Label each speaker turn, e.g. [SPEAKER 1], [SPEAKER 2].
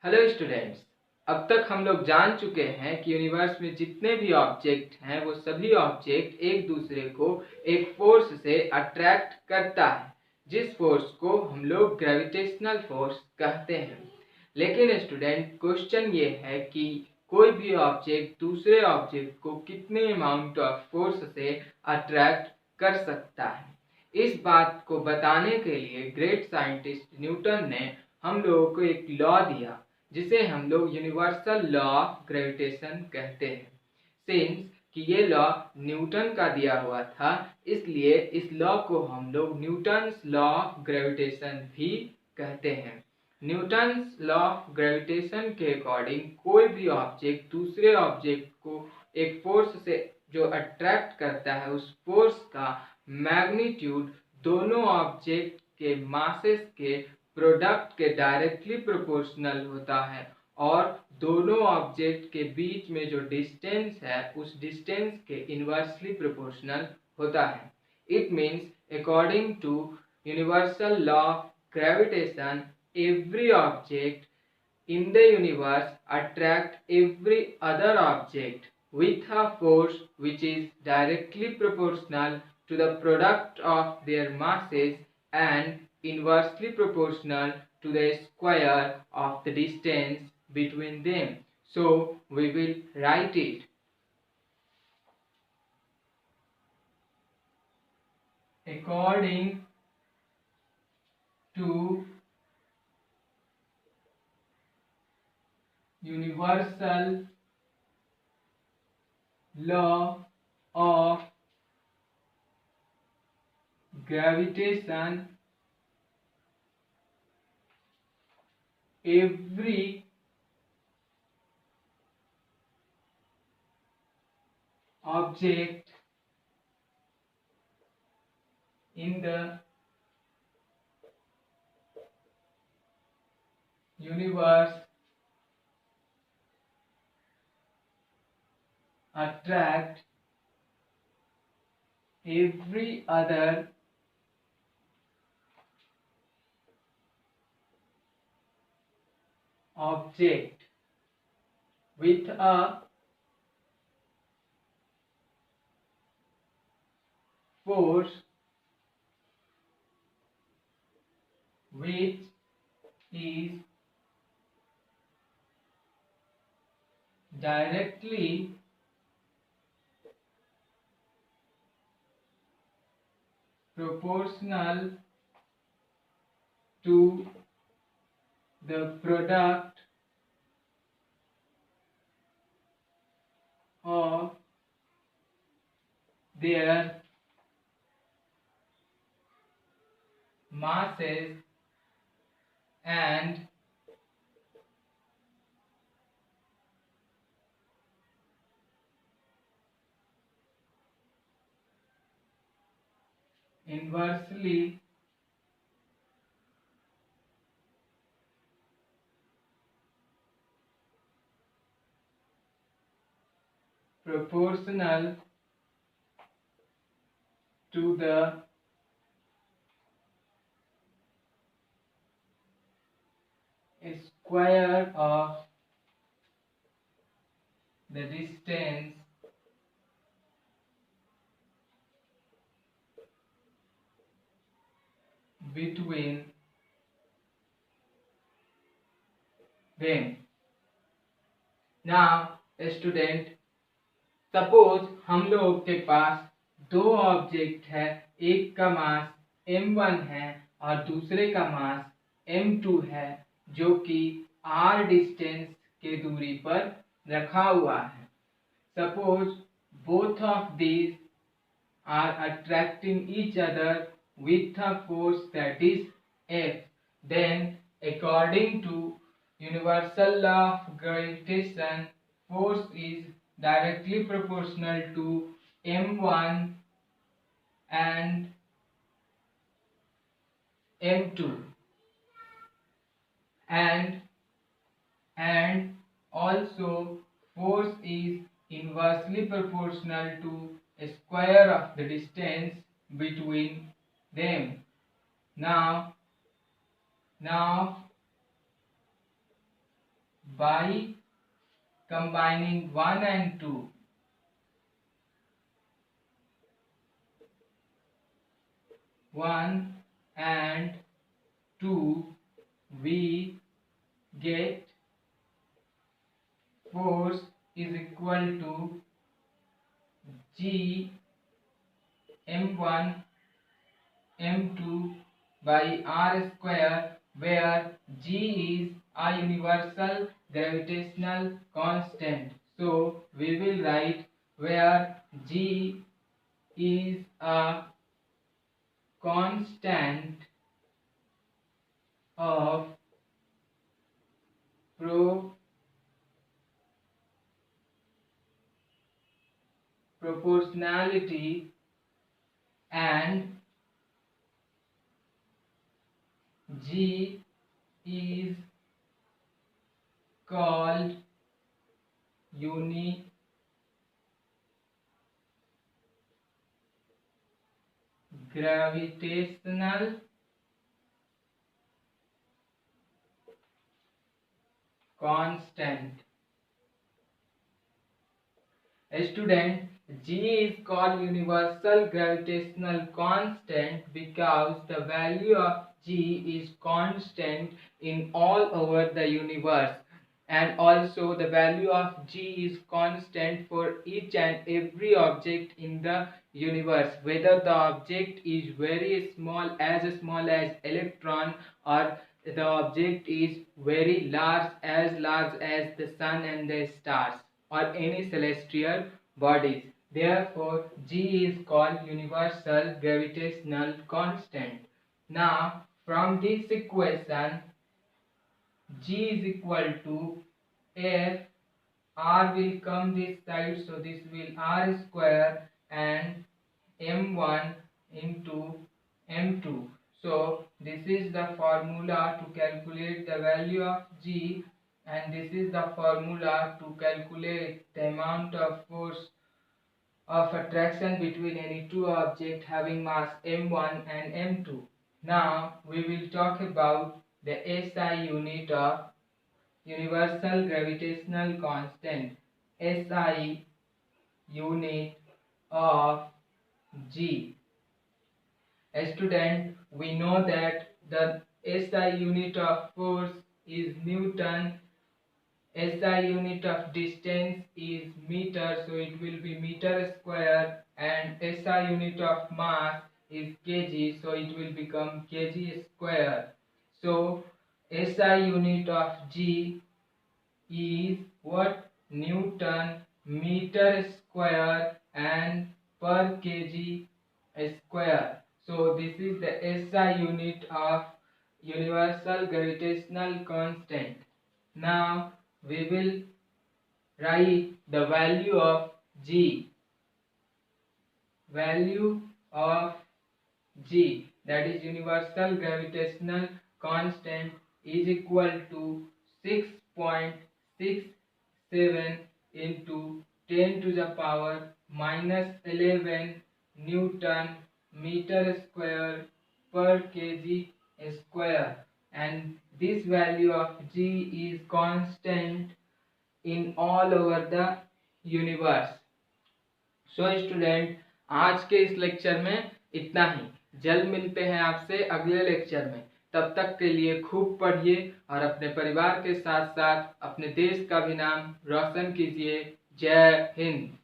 [SPEAKER 1] Hello students. अब तक हम लोग जान चुके हैं कि यूनिवर्स में जितने भी ऑब्जेक्ट हैं वो सभी ऑब्जेक्ट एक दूसरे को एक फोर्स से अट्रैक्ट करता है, जिस फोर्स को हम लोग ग्रेविटेशनल फोर्स कहते हैं। लेकिन स्टूडेंट, क्वेश्चन ये है कि कोई भी ऑब्जेक्ट दूसरे ऑब्जेक्ट को कितने अमाउंट ऑफ फोर्स से अट्रैक्ट कर सकता है। इस बात को बताने के लिए ग्रेट साइंटिस्ट न्यूटन ने हम लोगों को एक लॉ दिया, जिसे हम लोग यूनिवर्सल लॉ ऑफ ग्रेविटेशन कहते हैं। सिंस कि ये लॉ न्यूटन का दिया हुआ था, इसलिए इस लॉ को हम लोग न्यूटन्स लॉ ऑफ ग्रेविटेशन भी कहते हैं। न्यूटन्स लॉ ऑफ ग्रेविटेशन के अकॉर्डिंग कोई भी ऑब्जेक्ट दूसरे ऑब्जेक्ट को एक फोर्स से जो अट्रैक्ट करता है, उस फोर्स का मैग्नीट्यूड दोनों ऑब्जेक्ट के मासेस के प्रोडक्ट के डायरेक्टली प्रोपोर्शनल होता है और दोनों ऑब्जेक्ट के बीच में जो डिस्टेंस है उस डिस्टेंस के इनवर्सली प्रोपोर्शनल होता है। It means according to universal law of gravitation, every object in the universe attract every other object with a force which is directly proportional to the product of their masses and inversely proportional to the square of the distance between them. So we will write it. According to universal law of gravitation, every object in the universe attract every other object with a force which is directly proportional to the product of their masses and inversely proportional to the square of the distance between them. Now, student, suppose हम लोग के पास दो object है, एक का मास m1 है और दूसरे का मास m2 है, जो कि r डिस्टेंस के दूरी पर रखा हुआ है। Suppose both of these are attracting each other with a force that is F. Then, according to universal law of gravitation, force is directly proportional to m1 and m2, and also force is inversely proportional to a square of the distance between them. Now by combining 1 and 2. 1 and 2, we get force is equal to G m1 m2 by r square, where G is a universal gravitational constant. So we will write where G is a constant of proportionality and G is called gravitational constant. Student, G is called universal gravitational constant because the value of G is constant in all over the universe, and also the value of G is constant for each and every object in the universe, whether the object is very small as electron, or the object is very large as the sun and the stars, or any celestial bodies. Therefore, G is called universal gravitational constant. Now, from this equation, G is equal to F, R will come this side, so this will R square, and M1 into M2. So this is the formula to calculate the value of G, and this is the formula to calculate the amount of force of attraction between any two objects having mass m1 and m2. Now we will talk about the SI unit of universal gravitational constant. SI unit of G. Student, we know that the SI unit of force is Newton, SI unit of distance is meter, so it will be meter square, and SI unit of mass is kg, so it will become kg square. So SI unit of G is what? Newton meter square and per kg square. So this is the SI unit of universal gravitational constant. Now we will write the value of G. Value of G, that is universal gravitational constant, is equal to 6.67 into 10 to the power minus 11 Newton meter square per kg square, and this value of G is constant in all over the universe. So student, आज के इस lecture में इतना ही। जल्द मिलते हैं आपसे अगले लेक्चर में। तब तक के लिए खूब पढ़िए और अपने परिवार के साथ साथ अपने देश का भी नाम रोशन कीजिए। जय हिंद।